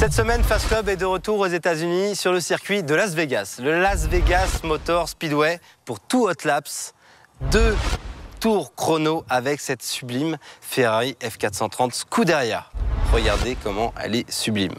Cette semaine, Fast Club est de retour aux États-Unis sur le circuit de Las Vegas. Le Las Vegas Motor Speedway pour tout Hot Laps. 2 tours chrono avec cette sublime Ferrari F430 Scuderia. Regardez comment elle est sublime.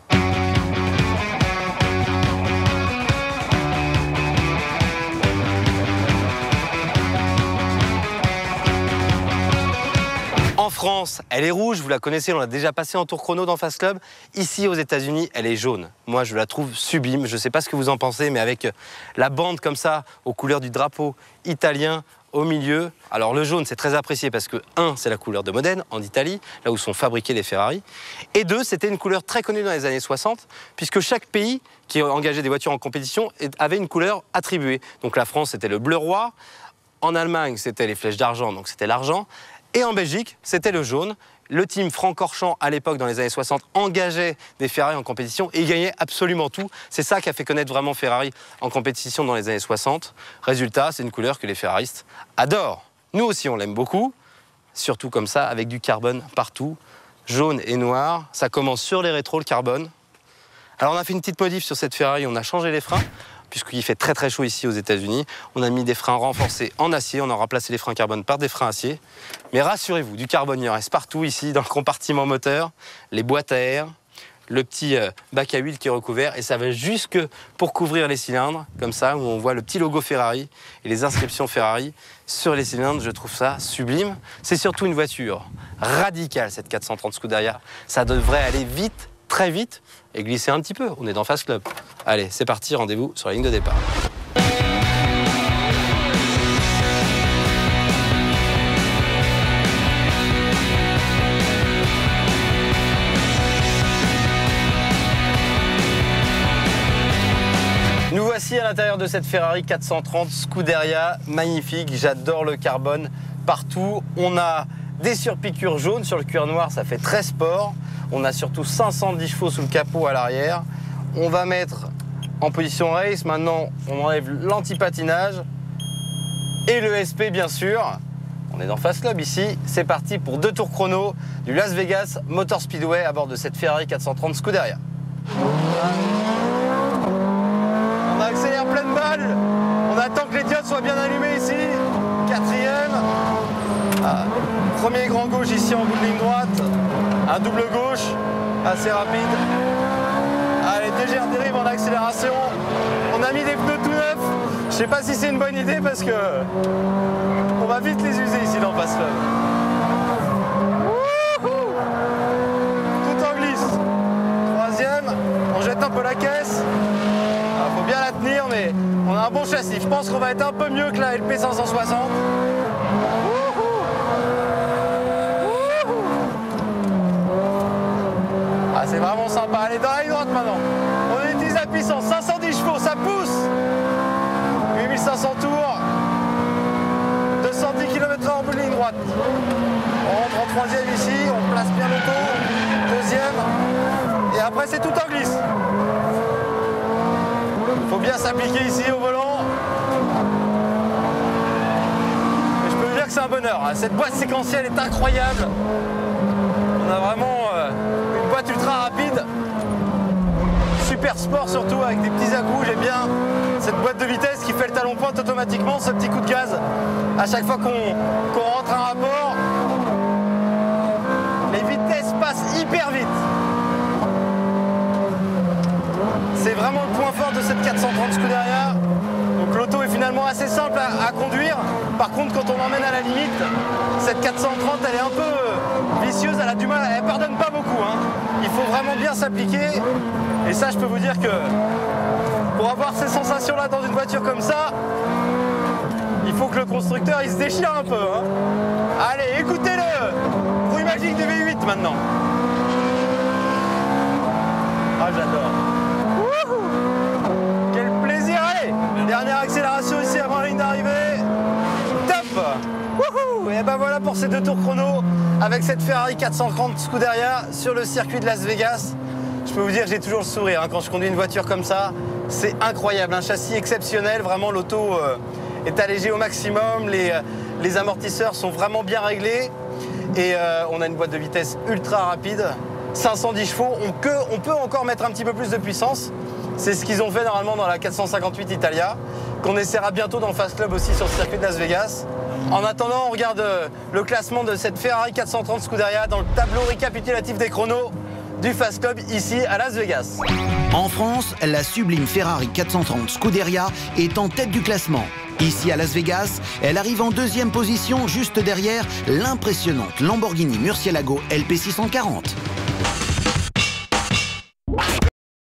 En France, elle est rouge, vous la connaissez, on l'a déjà passée en tour chrono dans Fast Club. Ici, aux États-Unis, elle est jaune. Moi, je la trouve sublime. Je ne sais pas ce que vous en pensez, mais avec la bande comme ça, aux couleurs du drapeau italien au milieu. Alors, le jaune, c'est très apprécié parce que, 1, c'est la couleur de Modène, en Italie, là où sont fabriqués les Ferrari. Et 2, c'était une couleur très connue dans les années 60, puisque chaque pays qui engageait des voitures en compétition avait une couleur attribuée. Donc, la France, c'était le bleu roi. En Allemagne, c'était les flèches d'argent, donc c'était l'argent. Et en Belgique, c'était le jaune. Le team Francorchamps, à l'époque, dans les années 60, engageait des Ferrari en compétition et il gagnait absolument tout. C'est ça qui a fait connaître vraiment Ferrari en compétition dans les années 60. Résultat, c'est une couleur que les ferraristes adorent. Nous aussi, on l'aime beaucoup, surtout comme ça, avec du carbone partout, jaune et noir. Ça commence sur les rétros, le carbone. Alors, on a fait une petite modif sur cette Ferrari, on a changé les freins, puisqu'il fait très très chaud ici aux États-Unis. On a mis des freins renforcés en acier, on a remplacé les freins carbone par des freins acier. Mais rassurez-vous, du carbone, il en reste partout ici, dans le compartiment moteur, les boîtes à air, le petit bac à huile qui est recouvert, et ça va jusque pour couvrir les cylindres, comme ça, où on voit le petit logo Ferrari et les inscriptions Ferrari sur les cylindres. Je trouve ça sublime. C'est surtout une voiture radicale, cette 430 Scuderia. Ça devrait aller vite, très vite, et glisser un petit peu. On est dans Fast Club. Allez, c'est parti, rendez-vous sur la ligne de départ. Nous voici à l'intérieur de cette Ferrari 430 Scuderia, magnifique. J'adore le carbone partout. On a des surpiqûres jaunes sur le cuir noir, ça fait très sport. On a surtout 510 chevaux sous le capot à l'arrière. On va mettre en position race. Maintenant, on enlève l'anti-patinage et le SP, bien sûr. On est dans Fast Club ici. C'est parti pour 2 tours chrono du Las Vegas Motor Speedway à bord de cette Ferrari 430 Scuderia. On accélère pleine balle. On attend que les diodes soient bien allumées ici. 4e. Premier grand gauche ici en bout de ligne droite. Un double gauche, assez rapide. Allez, DGR dérive en accélération. On a mis des pneus tout neufs. Je sais pas si c'est une bonne idée parce que on va vite les user ici dans Fast Club. Tout en glisse. 3e, on jette un peu la caisse. Faut bien la tenir, mais on a un bon châssis. Je pense qu'on va être un peu mieux que la LP 560. C'est vraiment sympa. Allez, dans la ligne droite maintenant. On utilise la puissance. 510 chevaux, ça pousse. 8500 tours. 210 km/h en bout de ligne droite. On rentre en 3e ici. On place bien l'auto. 2e. Et après, c'est tout en glisse. Il faut bien s'appliquer ici au volant. Et je peux vous dire que c'est un bonheur. Cette boîte séquentielle est incroyable. On a vraiment une boîte ultra rapide, super sport surtout avec des petits à-coups. J'aime bien cette boîte de vitesse qui fait le talon pointe automatiquement, ce petit coup de gaz à chaque fois qu'on rentre un rapport. Les vitesses passent hyper vite. C'est vraiment le point fort de cette 430 Scuderia. Donc l'auto est finalement assez simple à conduire. Par contre, quand on emmène à la limite, cette 430, elle est un peu vicieuse, elle a du mal, elle pardonne pas beaucoup. Il faut vraiment bien s'appliquer. Et ça, je peux vous dire que pour avoir ces sensations-là dans une voiture comme ça, il faut que le constructeur il se déchire un peu. Allez, écoutez-le. Bruit magique du V8 maintenant. Ah, j'adore. Quel plaisir. Allez, dernière accélération ici avant la ligne d'arrivée. Top. Wouhou. Et ben voilà pour ces 2 tours chrono avec cette Ferrari 430 Scuderia sur le circuit de Las Vegas. Je peux vous dire que j'ai toujours le sourire quand je conduis une voiture comme ça. C'est incroyable, un châssis exceptionnel. Vraiment, l'auto est allégée au maximum. Les amortisseurs sont vraiment bien réglés. Et on a une boîte de vitesse ultra rapide. 510 chevaux, on peut encore mettre un petit peu plus de puissance. C'est ce qu'ils ont fait normalement dans la 458 Italia, qu'on essaiera bientôt dans le Fast Club aussi sur le circuit de Las Vegas. En attendant, on regarde le classement de cette Ferrari 430 Scuderia dans le tableau récapitulatif des chronos du Fast Club ici à Las Vegas. En France, la sublime Ferrari 430 Scuderia est en tête du classement. Ici à Las Vegas, elle arrive en deuxième position juste derrière l'impressionnante Lamborghini Murcielago LP640.